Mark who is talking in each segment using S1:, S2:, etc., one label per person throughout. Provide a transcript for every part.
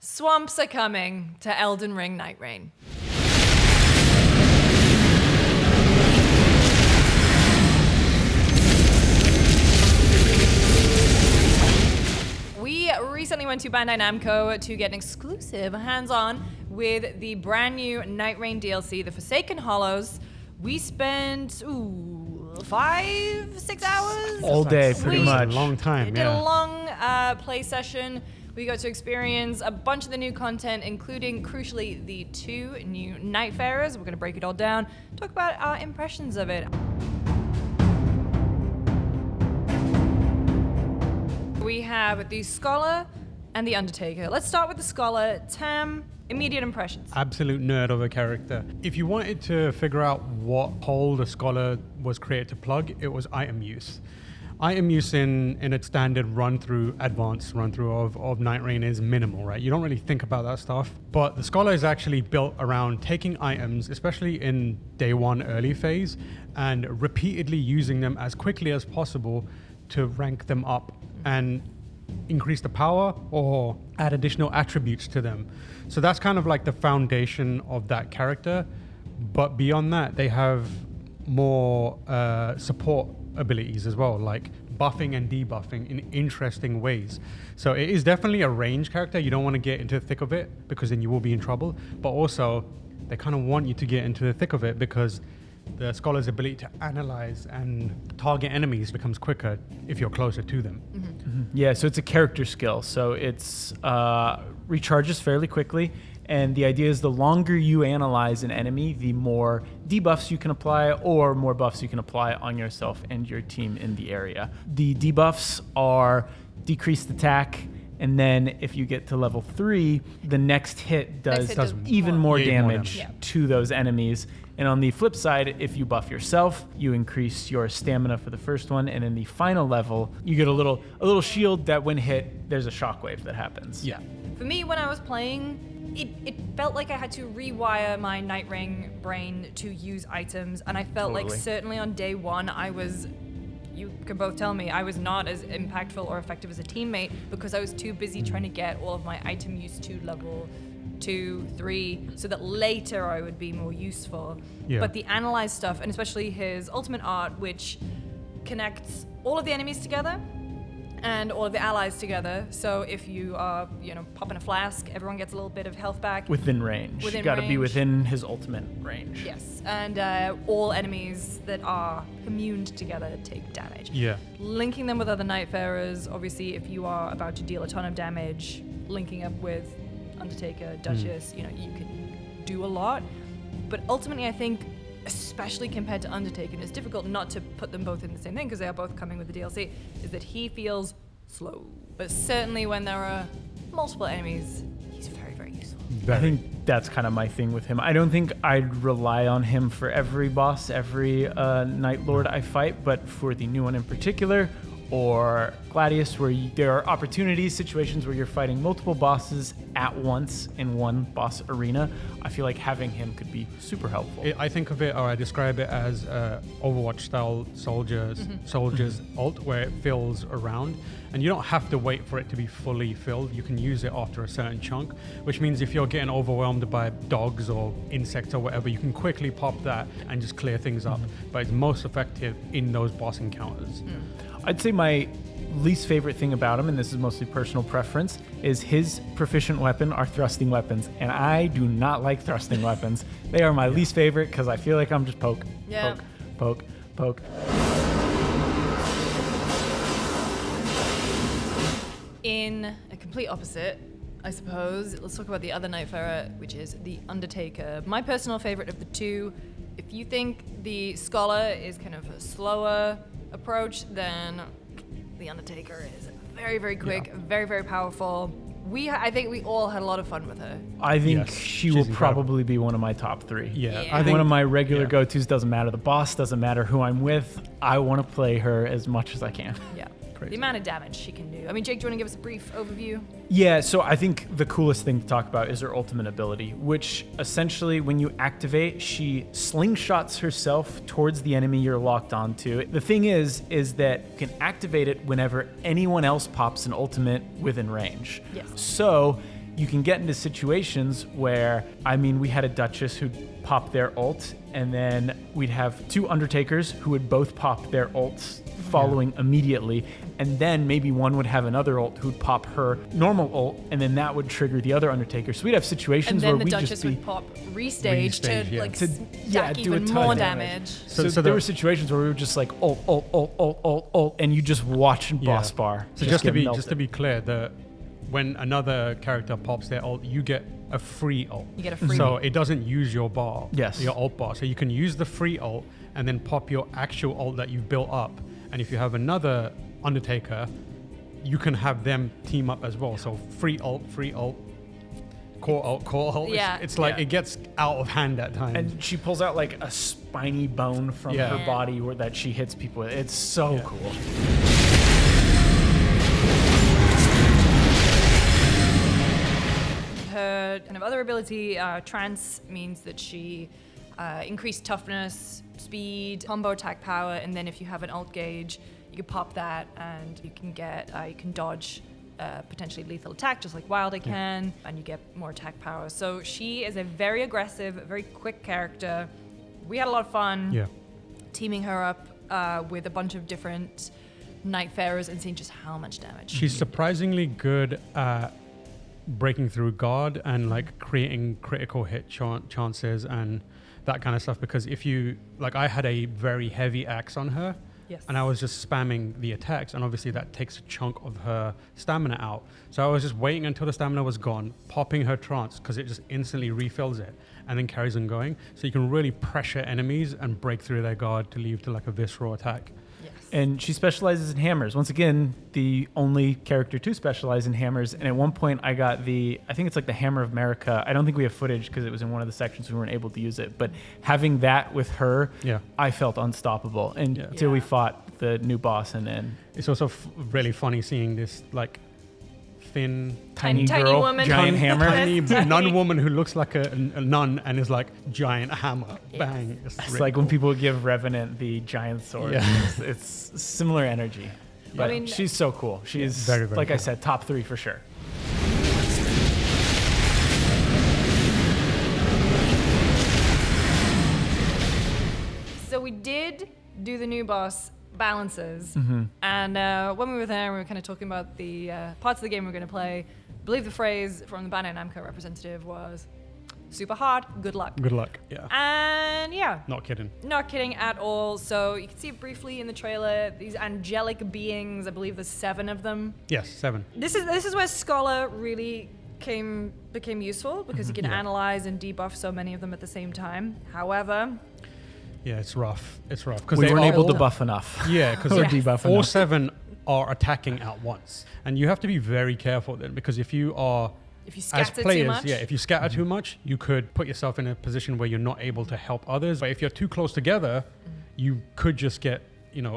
S1: Swamps are coming to Elden Ring Nightreign. We recently went to Bandai Namco to get an exclusive hands-on with the brand new Nightreign DLC, The Forsaken Hollows. We spent 5-6 hours?
S2: All day, pretty much.
S3: A long time,
S1: We did a long play session. We got to experience a bunch of the new content, including, crucially, the 2 new Nightfarers. We're going to break it all down, talk about our impressions of it. We have the Scholar and the Undertaker. Let's start with the Scholar. Tam, immediate impressions.
S3: Absolute nerd of a character. If you wanted to figure out what hole the Scholar was created to plug, it was item use. Item use in a standard run-through, advanced run-through of Nightreign is minimal, right? You don't really think about that stuff. But the Scholar is actually built around taking items, especially in day 1 early phase, and repeatedly using them as quickly as possible to rank them up and increase the power or add additional attributes to them. So that's kind of like the foundation of that character. But beyond that, they have more support abilities as well, like buffing and debuffing in interesting ways. So it is definitely a range character. You don't want to get into the thick of it because then you will be in trouble. But also, they kind of want you to get into the thick of it because the Scholar's ability to analyze and target enemies becomes quicker if you're closer to them.
S2: Yeah, so it's a character skill. So it's recharges fairly quickly. And the idea is the longer you analyze an enemy, the more debuffs you can apply or more buffs you can apply on yourself and your team in the area. The debuffs are decreased attack, and then if you get to level 3, the next hit does even more damage to those enemies. And on the flip side, if you buff yourself, you increase your stamina for the first one, and in the final level, you get a little shield that when hit, there's a shockwave that happens.
S3: Yeah.
S1: For me, when I was playing, it felt like I had to rewire my Nightreign brain to use items, and I felt like certainly on day 1, you can both tell me, I was not as impactful or effective as a teammate because I was too busy trying to get all of my item use to level 2, 3, so that later I would be more useful.
S3: Yeah.
S1: But the analyze stuff, and especially his ultimate art, which connects all of the enemies together and all of the allies together. So if you are, popping a flask, everyone gets a little bit of health back.
S2: Within range. You got to be within his ultimate range.
S1: Yes, and all enemies that are communed together take damage.
S3: Yeah.
S1: Linking them with other Nightfarers, obviously, if you are about to deal a ton of damage, linking up with Undertaker, Duchess, you can do a lot. But ultimately, I think, especially compared to Undertaker, and it's difficult not to put them both in the same thing because they are both coming with the DLC, is that he feels slow. But certainly when there are multiple enemies, he's very, very useful.
S2: I think that's kind of my thing with him. I don't think I'd rely on him for every boss, every Night Lord I fight, but for the new one in particular, or Gladius, where there are situations where you're fighting multiple bosses at once in one boss arena, I feel like having him could be super helpful.
S3: I think of it, or I describe it as Overwatch-style soldiers ult, where it fills around, and you don't have to wait for it to be fully filled. You can use it after a certain chunk, which means if you're getting overwhelmed by dogs or insects or whatever, you can quickly pop that and just clear things up. But it's most effective in those boss encounters.
S2: I'd say my least favorite thing about him, and this is mostly personal preference, is his proficient weapon are thrusting weapons, and I do not like thrusting weapons. They are my least favorite because I feel like I'm just poke.
S1: In a complete opposite, I suppose, let's talk about the other Nightfarer, which is the Undertaker. My personal favorite of the 2. If you think the Scholar is kind of a slower approach, then the Undertaker is very, very quick, very, very powerful. I think we all had a lot of fun with her.
S2: I think she will probably be one of my top 3.
S1: Yeah.
S2: I think one of my regular go-tos. Doesn't matter the boss, doesn't matter who I'm with. I want to play her as much as I can.
S1: Yeah. The amount of damage she can do. I mean, Jake, do you want to give us a brief overview?
S2: Yeah, so I think the coolest thing to talk about is her ultimate ability, which essentially when you activate, she slingshots herself towards the enemy you're locked onto. The thing is that you can activate it whenever anyone else pops an ultimate within range.
S1: Yes.
S2: So you can get into situations where, I mean, we had a Duchess who'd pop their ult, and then we'd have two Undertakers who would both pop their ults following immediately, and then maybe one would have another ult who'd pop her normal ult, and then that would trigger the other Undertaker. So we'd have situations
S1: And then
S2: where
S1: the
S2: we'd
S1: Duchess
S2: just be...
S1: would pop restage to
S3: Restage, yeah.
S1: like
S2: To- yeah,
S1: stack
S2: do a
S1: even
S2: ton
S1: more
S2: of
S1: damage.
S2: So
S3: So
S2: there
S3: the-
S2: were situations where we were just like ult, ult, and you just watch boss bar.
S3: So just to
S2: get
S3: be clear, when another character pops their ult, you get a free ult.
S1: You get a free.
S3: So it doesn't use your bar,
S2: Yes.
S3: your ult bar. So you can use the free ult and then pop your actual ult that you've built up. And if you have another Undertaker, you can have them team up as well. So free ult, core ult.
S1: Yeah.
S3: It's like
S2: Yeah.
S3: it gets out of hand at times.
S2: And she pulls out like a spiny bone from
S3: Yeah.
S2: her body that she hits people with. It's so
S3: Yeah.
S2: cool.
S1: Her kind of other ability, trance, means that she increased toughness, speed, combo attack power, and then if you have an alt gauge, you can pop that and you can get you can dodge potentially lethal attack just like Wilder can, and you get more attack power. So she is a very aggressive, very quick character. We had a lot of fun
S3: yeah.
S1: teaming her up with a bunch of different Nightfarers and seeing just how much damage.
S3: She's surprisingly good at breaking through guard and like creating critical hit chances and that kind of stuff, because if you like, I had a very heavy axe on her.
S1: Yes.
S3: And I was just spamming the attacks, and obviously that takes a chunk of her stamina out. So I was just waiting until the stamina was gone, popping her trance, because it just instantly refills it and then carries on going. So you can really pressure enemies and break through their guard to lead to like a visceral attack.
S1: Yes.
S2: And she specializes in hammers. Once again, the only character to specialize in hammers. And at one point, I got I think it's like the Hammer of America. I don't think we have footage because it was in one of the sections we weren't able to use it. But having that with her,
S3: Yeah.
S2: I felt unstoppable until we
S1: Yeah.
S2: fought the new boss. And then
S3: It's also really funny seeing this like thin,
S2: tiny
S1: Tiny
S2: girl,
S1: woman.
S2: giant hammer.
S3: tiny
S1: Tiny.
S3: nun woman who looks like a nun and is like giant hammer.
S1: Yes.
S3: Bang.
S2: It's
S3: really
S2: like when
S3: cool.
S2: people give Revenant the giant sword.
S3: Yeah.
S2: It's similar energy. But
S1: mean-
S2: she's so cool. She's,
S3: Very, very
S2: like I
S3: cool.
S2: said, top 3 for sure.
S1: So we did do the new boss balances,
S2: Mm-hmm.
S1: and when we were there, we were kind of talking about the parts of the game we were going to play. I believe the phrase from the Bandai Namco representative was super hard, good luck.
S3: Good luck. Yeah.
S1: And yeah,
S3: Not kidding.
S1: not kidding at all. So you can see it briefly in the trailer. These angelic beings, I believe there's 7 of them.
S3: Yes, 7.
S1: This is where Scholar really became useful, because you can
S3: Yeah.
S1: analyze and debuff so many of them at the same time. However,
S3: Yeah, it's rough. It's rough because
S2: We
S3: they
S2: weren't
S3: are
S2: able to
S3: all-
S2: buff enough.
S3: Yeah, because
S2: Or
S1: Yes.
S2: debuff
S3: all
S2: enough.
S3: 7 are attacking at once, and you have to be very careful then, because if you are
S1: if you
S3: as
S1: scatter
S3: players,
S1: too much,
S3: yeah, if you scatter too much, you could put yourself in a position where you're not able to help others. But if you're too close together, you could just get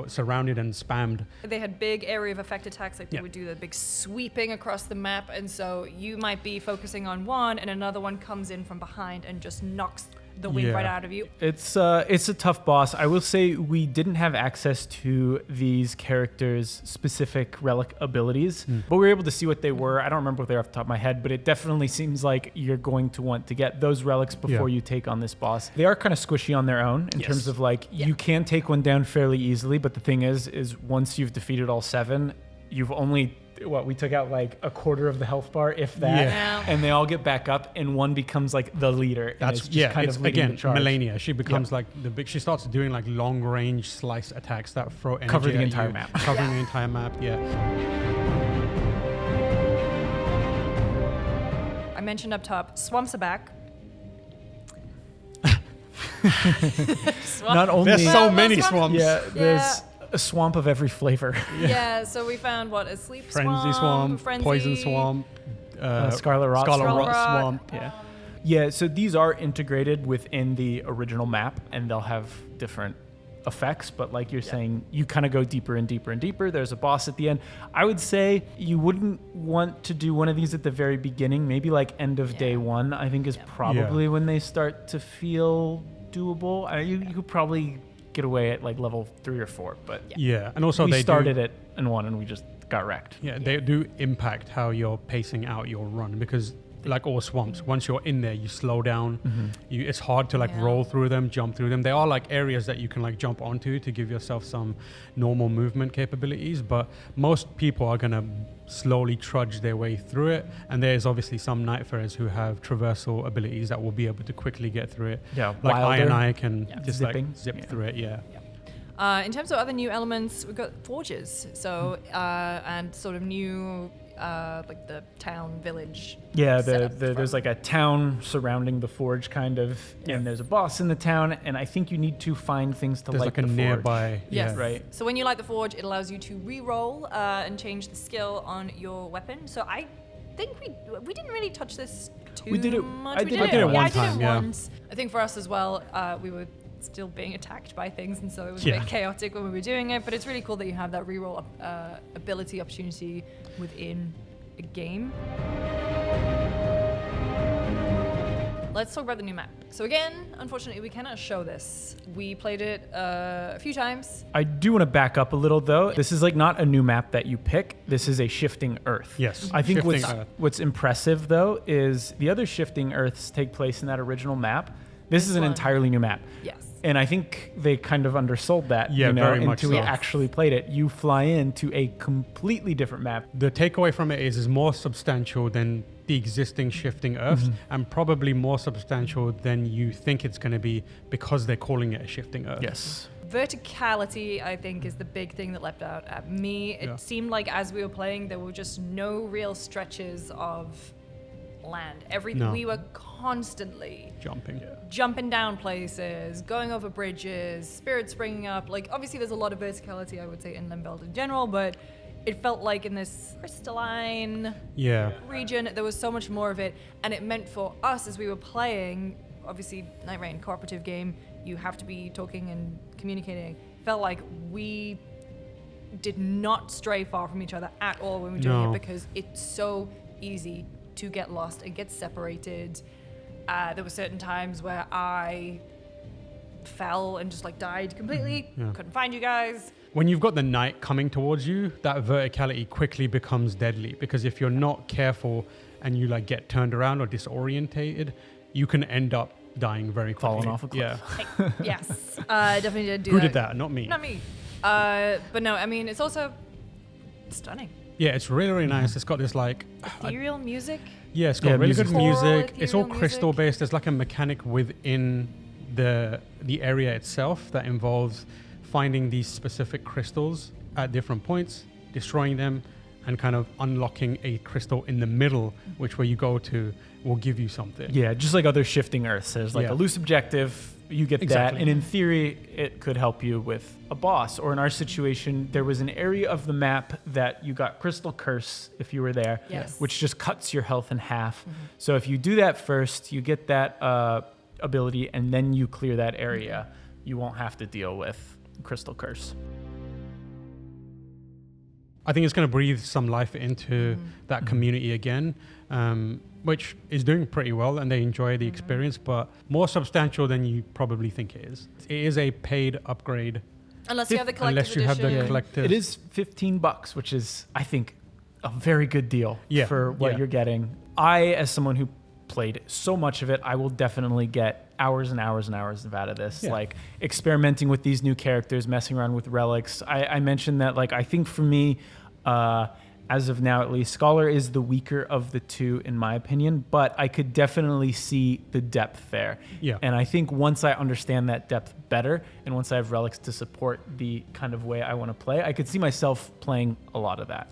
S3: surrounded and spammed.
S1: they had big area of effect attacks, like they
S3: Yeah.
S1: would do the big sweeping across the map, and so you might be focusing on one, and another one comes in from behind and just knocks the wind
S3: Yeah.
S1: right out of you.
S2: It's a tough boss. I will say we didn't have access to these characters' specific relic abilities, but we were able to see what they were. I don't remember what they were off the top of my head, but it definitely seems like you're going to want to get those relics before
S3: Yeah.
S2: you take on this boss. They are kind of squishy on their own in
S3: Yes.
S2: terms of like
S1: Yeah.
S2: you can take one down fairly easily, but the thing is once you've defeated all 7, you've only we took out like a quarter of the health bar, if that,
S1: Yeah.
S2: and they all get back up, and one becomes like the leader. And
S3: That's
S2: it's just kind
S3: it's
S2: of leading
S3: again
S2: the charge.
S3: Melania. She becomes like the big. She starts doing like long range slice attacks that throw energy
S2: Cover the
S3: at
S2: entire
S3: you,
S2: map.
S3: covering the entire map. Yeah.
S1: I mentioned up top, swamps are back.
S2: Not only
S3: There's so many
S1: swamps.
S3: swamps.
S2: Yeah, there's a swamp of every flavor.
S1: Yeah, so we found a sleep
S3: Frenzy swamp,
S1: frenzy,
S3: poison swamp,
S2: Scarlet Rot
S3: Scarlet
S1: Scarlet
S3: Rot
S1: Rot.
S3: swamp.
S2: Yeah. Yeah, so these are integrated within the original map, and they'll have different effects, but like you're saying, you kind of go deeper and deeper and deeper. There's a boss at the end. I would say you wouldn't want to do one of these at the very beginning, maybe like end of day 1, I think is probably when they start to feel doable. You could probably get away at like level 3 or 4, but
S3: Yeah, and also
S2: we
S3: they
S2: started
S3: do,
S2: it in 1 and we just got wrecked.
S3: Yeah, they do impact how you're pacing out your run, because like all swamps. Once you're in there, you slow down. It's hard to like
S1: Yeah.
S3: roll through them, jump through them. They are like areas that you can like jump onto to give yourself some normal movement capabilities. But most people are gonna slowly trudge their way through it. And there's obviously some Nightfarers who have traversal abilities that will be able to quickly get through it.
S2: Yeah,
S3: Like I
S2: Wilder.
S3: and I can
S1: Yeah.
S3: just
S2: Zipping.
S3: like zip
S2: Yeah.
S3: through it. Yeah.
S1: In terms of other new elements, we've got forges. So, and sort of new, like the town, village.
S2: Yeah,
S1: setup
S2: there's
S1: from-
S2: like a town surrounding the forge, kind of, and there's a boss in the town, and I think you need to find things to
S3: There's
S2: light
S3: like a
S2: the forge.
S3: nearby.
S1: Yes.
S3: Yeah.
S2: Right.
S1: So when you light the forge, it allows you to re-roll and change the skill on your weapon. So I think we didn't really touch this too
S2: We did it-
S1: much.
S2: I
S1: We
S2: did
S3: it
S1: yeah,
S3: one
S1: I did
S3: time,
S1: it
S3: yeah.
S1: once. I think for us as well, we were still being attacked by things, and so it was a
S3: Yeah.
S1: bit chaotic when we were doing it. But it's really cool that you have that re-roll ability opportunity within a game. Let's talk about the new map. So again, unfortunately, we cannot show this. We played it a few times.
S2: I do want to back up a little though. This is like not a new map that you pick. This is a shifting earth.
S3: Yes.
S2: I think
S3: Shifting earth.
S2: what's impressive though is the other shifting earths take place in that original map. This is an
S1: one.
S2: entirely new map.
S1: Yes.
S2: And I think they kind of undersold that,
S3: Yeah,
S2: you know,
S3: very much
S2: until we
S3: so.
S2: actually played it. You fly into a completely different map.
S3: The takeaway from it is more substantial than the existing shifting earth, and probably more substantial than you think it's going to be because they're calling it a shifting earth.
S2: Yes.
S1: Verticality, I think, is the big thing that leapt out at me. It
S3: Yeah.
S1: seemed like as we were playing, there were just no real stretches of land.
S3: No.
S1: We were constantly
S3: Jumping.
S1: jumping down places, going over bridges, spirits springing up. Like, obviously, there's a lot of verticality, I would say, in Limveld in general, but it felt like in this crystalline
S3: Yeah.
S1: region, there was so much more of it, and it meant for us as we were playing, obviously Nightreign cooperative game, you have to be talking and communicating. Felt like we did not stray far from each other at all when we were doing
S3: No.
S1: it, because it's so easy to get lost and get separated. There were certain times where I fell and just like died completely,
S3: Yeah.
S1: couldn't find you guys.
S3: When you've got the night coming towards you, that verticality quickly becomes deadly, because if you're not careful and you like get turned around or disorientated, you can end up dying very quickly.
S2: Falling off a cliff.
S3: Yeah.
S1: Hey, yes, definitely did do
S3: Who
S1: that.
S3: did that? Not me.
S1: Not me. But no, I mean, it's also stunning.
S3: Yeah, it's really, really nice. It's got this like,
S1: Ethereal music.
S3: yeah, it's got
S2: Yeah,
S3: really
S2: music's
S3: good
S1: cool.
S3: music. It's all
S1: Ethereal
S3: crystal
S1: music.
S3: based. There's like a mechanic within the area itself that involves finding these specific crystals at different points, destroying them, and kind of unlocking a crystal in the middle, which where you go to will give you something.
S2: Yeah, just like other shifting earths. There's like
S3: Yeah.
S2: a loose objective, you get
S3: Exactly.
S2: that, and in theory, it could help you with a boss. Or in our situation, there was an area of the map that you got Crystal Curse if you were there,
S1: Yes.
S2: which just cuts your health in half. So if you do that first, you get that ability, and then you clear that area, you won't have to deal with Crystal Curse.
S3: I think it's going to breathe some life into that community again, which is doing pretty well, and they enjoy the experience, but more substantial than you probably think it is. It is a paid upgrade.
S1: Unless you have the collector's
S3: Unless you have the
S1: edition.
S3: collector's.
S2: It is $15, which is, I think, a very good deal
S3: Yeah,
S2: for what
S3: yeah.
S2: you're getting. I, as someone who played so much of it, I will definitely get hours and hours and hours out of this.
S3: Yeah.
S2: Like experimenting with these new characters, messing around with relics. I mentioned that, like, I think for me, as of now at least, Scholar is the weaker of the two in my opinion, but I could definitely see the depth there.
S3: Yeah.
S2: And I think once I understand that depth better, and once I have relics to support the kind of way I want to play, I could see myself playing a lot of that.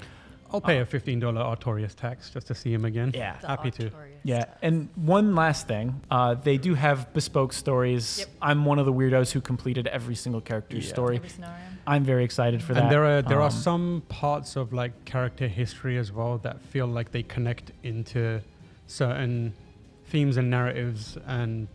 S3: I'll pay a $15 Artorias tax just to see him again.
S2: Yeah.
S1: The
S3: Happy to.
S1: Artorias.
S2: Yeah, and one last thing, they do have bespoke stories.
S1: Yep.
S2: I'm one of the weirdos who completed every single character's
S3: Yeah.
S2: story.
S1: Every scenario.
S2: I'm very excited for that.
S3: And there are
S2: Um,
S3: some parts of like character history as well that feel like they connect into certain themes and narratives and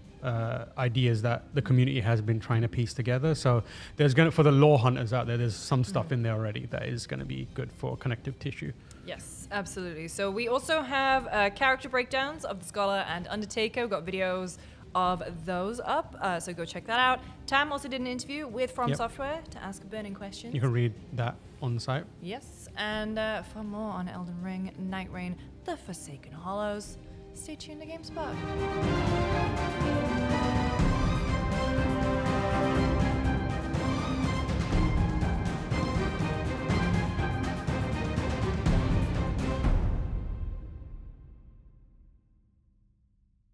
S3: ideas that the community has been trying to piece together. So there's gonna, for the lore hunters out there, there's some stuff in there already that is going to be good for connective tissue.
S1: Yes, absolutely. So we also have character breakdowns of the Scholar and Undertaker. We've got videos of those up, so go check that out. Tam also did an interview with FromSoftware to ask burning questions.
S3: You can read that on the site.
S1: Yes, and for more on Elden Ring, Nightreign, The Forsaken Hollows, stay tuned to GameSpot.